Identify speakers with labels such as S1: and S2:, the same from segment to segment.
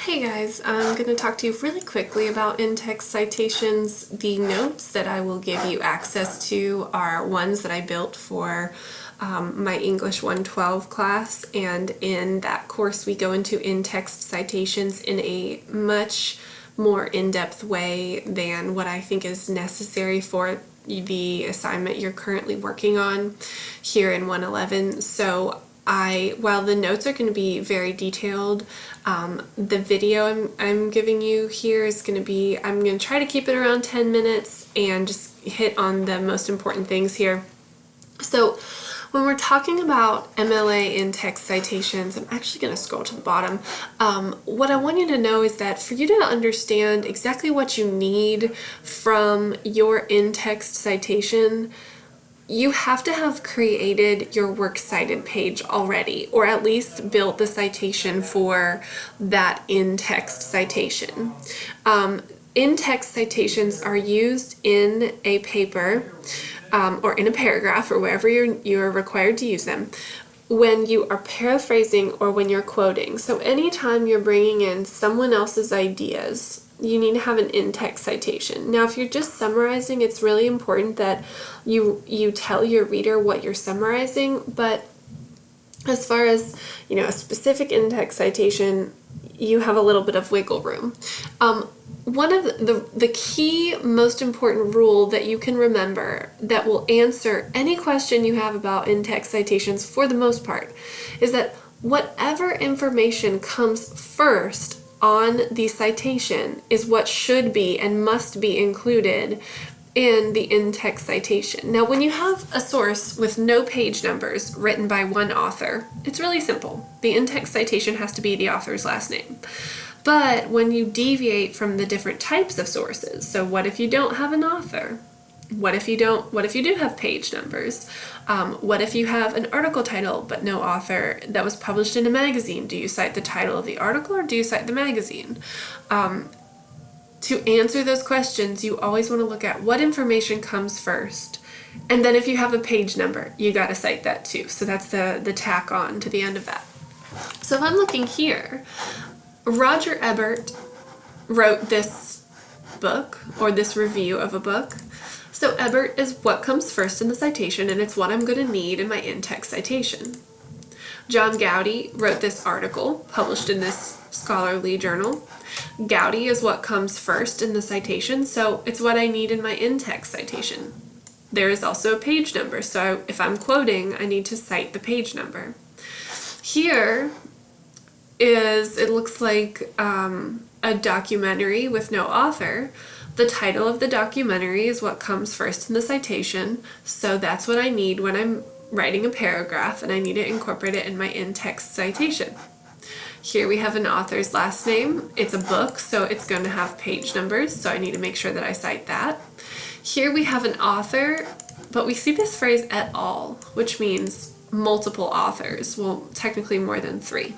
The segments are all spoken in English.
S1: Hey guys, I'm going to talk to you really quickly about in-text citations. The notes that I will give you access to are ones that I built for my English 112 class, and in that course we go into in-text citations in a much more in-depth way than what I think is necessary for the assignment you're currently working on here in 111. So while the notes are going to be very detailed, the video I'm giving you here is going to be, I'm going to try to keep it around 10 minutes and just hit on the most important things here. So when we're talking about MLA in-text citations, I'm actually going to scroll to the bottom. What I want you to know is that for you to understand exactly what you need from your in-text citation, you have to have created your works cited page already, or at least built the citation for that in-text citation. In-text citations are used in a paper or in a paragraph or wherever you're required to use them when you are paraphrasing or when you're quoting. So anytime you're bringing in someone else's ideas, you need to have an in-text citation. Now, if you're just summarizing, it's really important that you tell your reader what you're summarizing, but as far as, a specific in-text citation, you have a little bit of wiggle room. One of the key, most important rule that you can remember that will answer any question you have about in-text citations for the most part is that whatever information comes first on the citation is what should be and must be included in the in-text citation. Now, when you have a source with no page numbers written by one author, it's really simple. The in-text citation has to be the author's last name. But when you deviate from the different types of sources, so what if you don't have an author? What if you do have page numbers? What if you have an article title but no author that was published in a magazine? Do you cite the title of the article or do you cite the magazine? To answer those questions, you always want to look at what information comes first. And then if you have a page number, you got to cite that too. So that's the tack on to the end of that. So if I'm looking here, Roger Ebert wrote this book, or this review of a book. So Ebert is what comes first in the citation, and it's what I'm going to need in my in-text citation. John Gowdy wrote this article, published in this scholarly journal. Gowdy is what comes first in the citation, so it's what I need in my in-text citation. There is also a page number, so if I'm quoting, I need to cite the page number. Here it looks like a documentary with no author. The title of the documentary is what comes first in the citation, so that's what I need when I'm writing a paragraph and I need to incorporate it in my in-text citation. Here we have an author's last name. It's a book, so it's going to have page numbers, so I need to make sure that I cite that. Here we have an author, but we see this phrase et al., which means multiple authors. Well, technically more than 3.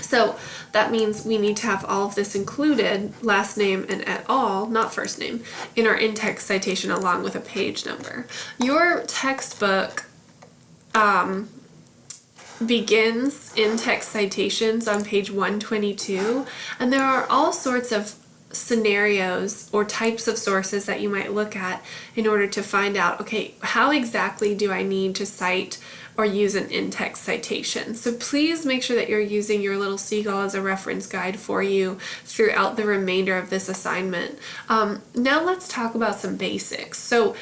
S1: So that means we need to have all of this included, last name and et al., not first name, in our in-text citation along with a page number. Your textbook begins in-text citations on page 122, and there are all sorts of scenarios or types of sources that you might look at in order to find out, okay, how exactly do I need to cite or use an in-text citation? So please make sure that you're using your little seagull as a reference guide for you throughout the remainder of this assignment. Now let's talk about some basics. So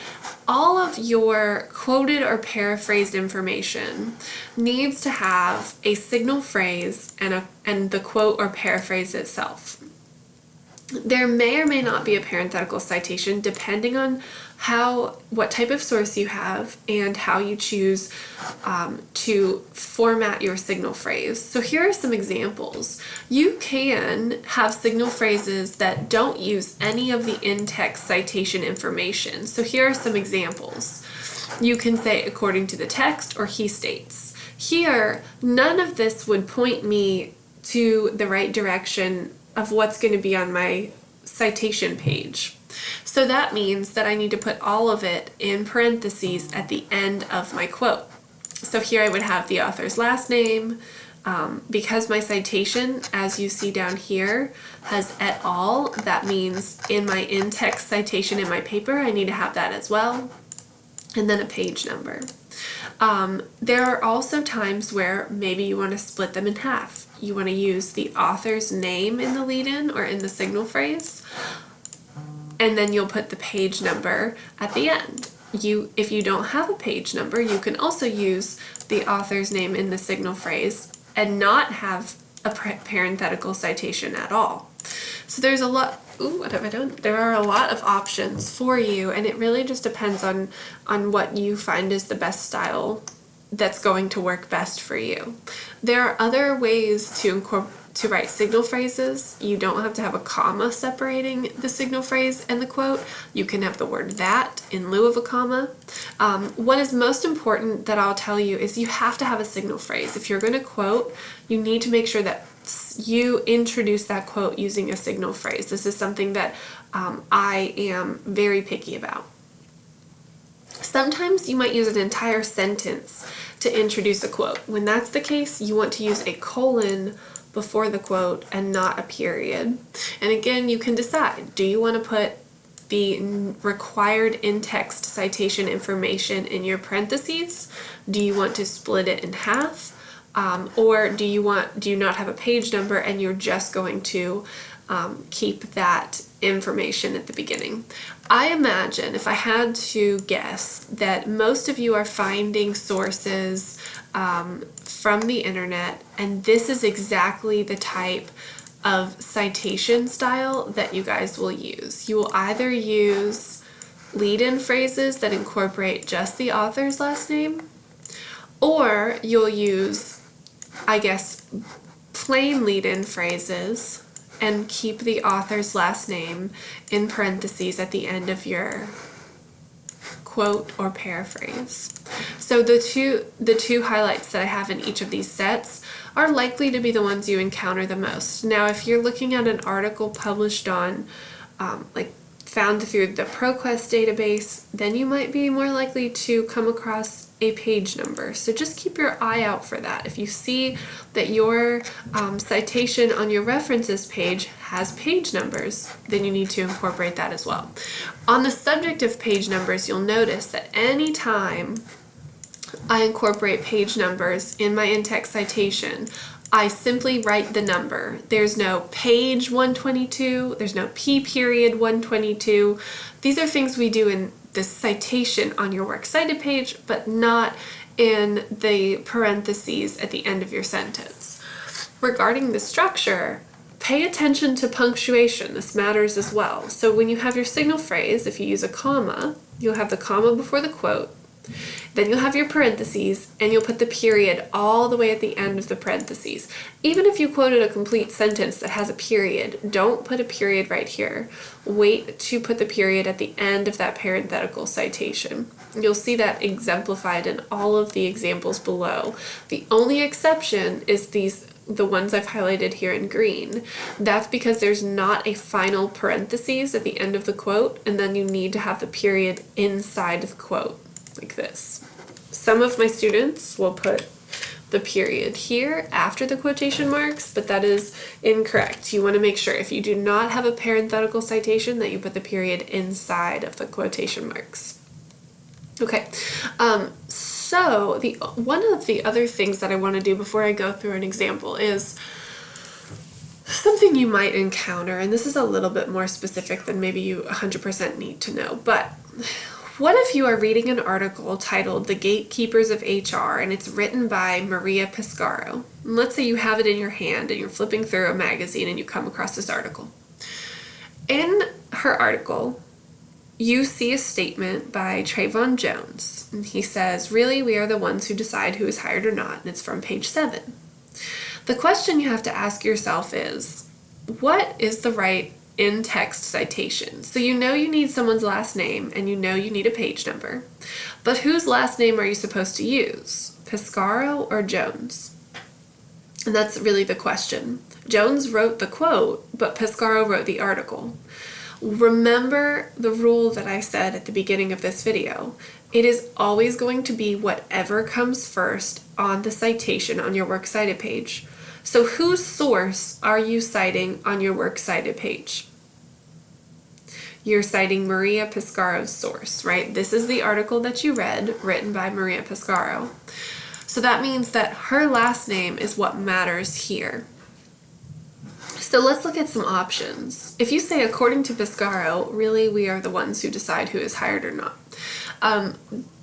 S1: all of your quoted or paraphrased information needs to have a signal phrase and the quote or paraphrase itself. There may or may not be a parenthetical citation depending on what type of source you have and how you choose to format your signal phrase. So here are some examples. You can have signal phrases that don't use any of the in-text citation information. So here are some examples. You can say according to the text or he states. Here, none of this would point me to the right direction of what's going to be on my citation page. So that means that I need to put all of it in parentheses at the end of my quote. So here I would have the author's last name, Because my citation, as you see down here, has et al., that means in my in-text citation in my paper, I need to have that as well, and then a page number. There are also times where maybe you want to split them in half. You want to use the author's name in the lead-in or in the signal phrase, and then you'll put the page number at the end. If you don't have a page number, you can also use the author's name in the signal phrase and not have a parenthetical citation at all. So there's a lot, what have I done? There are a lot of options for you, and it really just depends on what you find is the best style that's going to work best for you. There are other ways to write signal phrases. You don't have to have a comma separating the signal phrase and the quote. You can have the word that in lieu of a comma. What is most important that I'll tell you is you have to have a signal phrase. If you're going to quote, you need to make sure that you introduce that quote using a signal phrase. This is something that I am very picky about. Sometimes you might use an entire sentence to introduce a quote. When that's the case, you want to use a colon before the quote and not a period. And again, you can decide, do you want to put the required in-text citation information in your parentheses? Do you want to split it in half? Or do you not have a page number and you're just going to keep that information at the beginning? I imagine, if I had to guess, that most of you are finding sources from the internet, and this is exactly the type of citation style that you guys will use. You will either use lead-in phrases that incorporate just the author's last name, or you'll use, I guess, plain lead-in phrases and keep the author's last name in parentheses at the end of your quote or paraphrase. So the two highlights that I have in each of these sets are likely to be the ones you encounter the most. Now, if you're looking at an article published on, found through the ProQuest database, then you might be more likely to come across a page number. So just keep your eye out for that. If you see that your citation on your references page has page numbers, then you need to incorporate that as well. On the subject of page numbers, you'll notice that anytime I incorporate page numbers in my in-text citation, I simply write the number. There's no page 122, there's no P period 122. These are things we do in the citation on your works cited page, but not in the parentheses at the end of your sentence. Regarding the structure, pay attention to punctuation. This matters as well. So when you have your signal phrase, if you use a comma, you'll have the comma before the quote. Then you'll have your parentheses, and you'll put the period all the way at the end of the parentheses. Even if you quoted a complete sentence that has a period, don't put a period right here. Wait to put the period at the end of that parenthetical citation. You'll see that exemplified in all of the examples below. The only exception is the ones I've highlighted here in green. That's because there's not a final parentheses at the end of the quote, and then you need to have the period inside the quote, like this. Some of my students will put the period here after the quotation marks, but that is incorrect. You want to make sure if you do not have a parenthetical citation that you put the period inside of the quotation marks. Okay, so one of the other things that I want to do before I go through an example is something you might encounter, and this is a little bit more specific than maybe you 100% need to know, but what if you are reading an article titled The Gatekeepers of HR, and it's written by Maria Pescaro? And let's say you have it in your hand and you're flipping through a magazine and you come across this article. In her article, you see a statement by Trayvon Jones, and he says, "Really, we are the ones who decide who is hired or not," and it's from page 7. The question you have to ask yourself is, what is the right in-text citation? So you know you need someone's last name and you know you need a page number, but whose last name are you supposed to use? Pescaro or Jones? And that's really the question. Jones wrote the quote, but Pescaro wrote the article. Remember the rule that I said at the beginning of this video. it is always going to be whatever comes first on the citation on your works cited page. So whose source are you citing on your works cited page? You're citing Maria Pescaro's source, right? This is the article that you read, written by Maria Pescaro. So that means that her last name is what matters here. So let's look at some options. If you say according to Pescaro, really we are the ones who decide who is hired or not.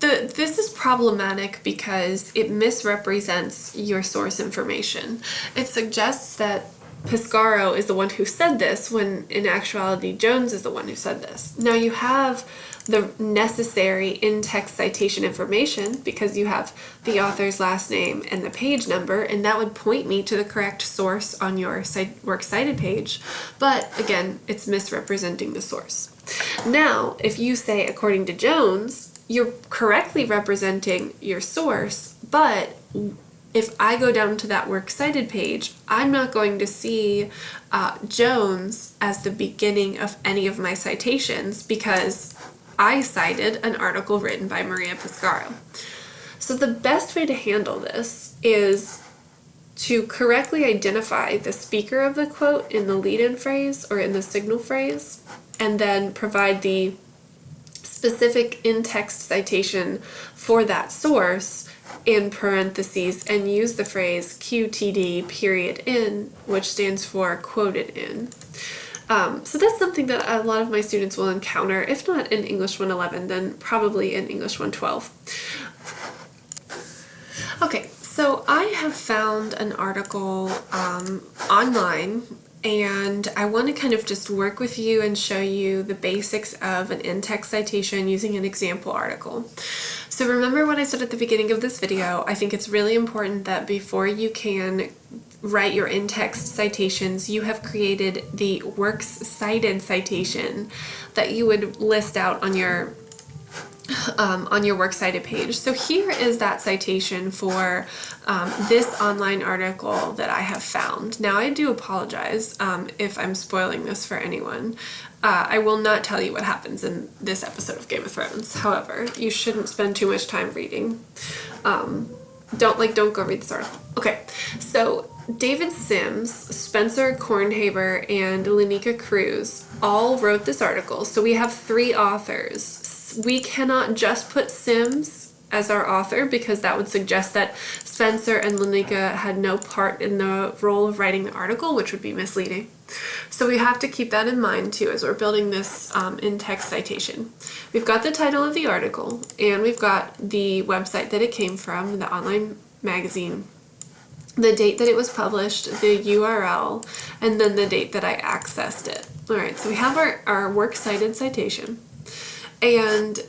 S1: This is problematic because it misrepresents your source information. It suggests that Pescaro is the one who said this when in actuality Jones is the one who said this. Now you have the necessary in-text citation information because you have the author's last name and the page number, and that would point me to the correct source on your works cited page. But again, it's misrepresenting the source. Now, if you say according to Jones, you're correctly representing your source, but if I go down to that works cited page, I'm not going to see Jones as the beginning of any of my citations because I cited an article written by Maria Pescaro. So the best way to handle this is to correctly identify the speaker of the quote in the lead-in phrase or in the signal phrase, and then provide the specific in-text citation for that source in parentheses and use the phrase QTD period in, which stands for quoted in. So that's something that a lot of my students will encounter, if not in English 111, then probably in English 112. Okay, so I have found an article online, and I want to kind of just work with you and show you the basics of an in-text citation using an example article. So remember what I said at the beginning of this video, I think it's really important that before you can write your in-text citations, you have created the works cited citation that you would list out on your works cited page. So here is that citation for this online article that I have found. Now I do apologize if I'm spoiling this for anyone. I will not tell you what happens in this episode of Game of Thrones. However, you shouldn't spend too much time reading. Don't go read this article. Okay, so David Sims, Spencer Kornhaber, and Lenika Cruz all wrote this article. So we have 3 authors. We cannot just put Sims as our author because that would suggest that Spencer and Lenika had no part in the role of writing the article, which would be misleading. So we have to keep that in mind too as we're building this in-text citation. We've got the title of the article, and we've got the website that it came from, the online magazine, the date that it was published, the URL, and then the date that I accessed it. Alright, so we have our works cited citation, and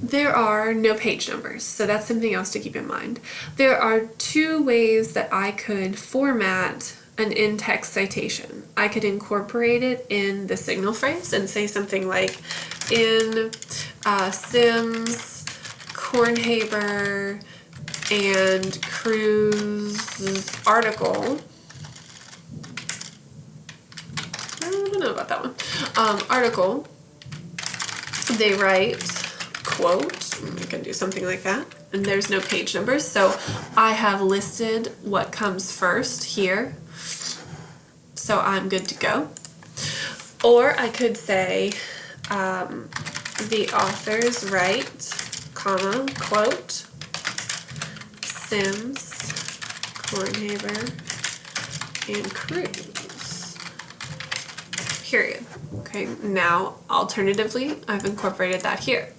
S1: there are no page numbers, so that's something else to keep in mind. There are 2 ways that I could format an in-text citation. I could incorporate it in the signal phrase and say something like, in Sims, Kornhaber, and Cruz's article, I don't know about that one, article, they write, quote, I can do something like that, and there's no page numbers, so I have listed what comes first here, so I'm good to go. Or I could say, the authors write, comma, quote, Sims, Kornhaber, and Cruz, period. Okay, now alternatively, I've incorporated that here.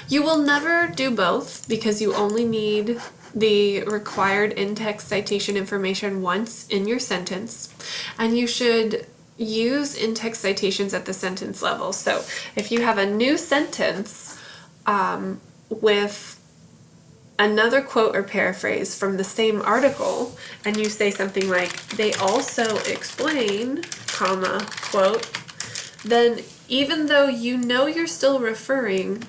S1: You will never do both because you only need the required in-text citation information once in your sentence, and you should use in-text citations at the sentence level. So if you have a new sentence with another quote or paraphrase from the same article, and you say something like, they also explain, comma, quote, then even though you know you're still referring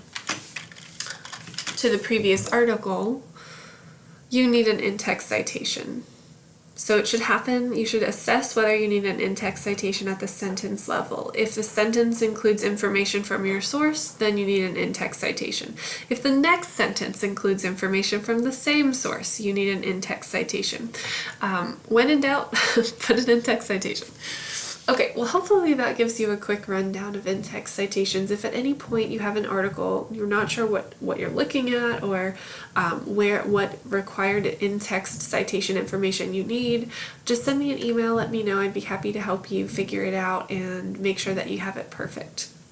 S1: to the previous article, you need an in-text citation. So it should happen, you should assess whether you need an in-text citation at the sentence level. If the sentence includes information from your source, then you need an in-text citation. If the next sentence includes information from the same source, you need an in-text citation. When in doubt, put an in-text citation. Okay, well hopefully that gives you a quick rundown of in-text citations. If at any point you have an article, you're not sure what you're looking at or what required in-text citation information you need, just send me an email, let me know. I'd be happy to help you figure it out and make sure that you have it perfect.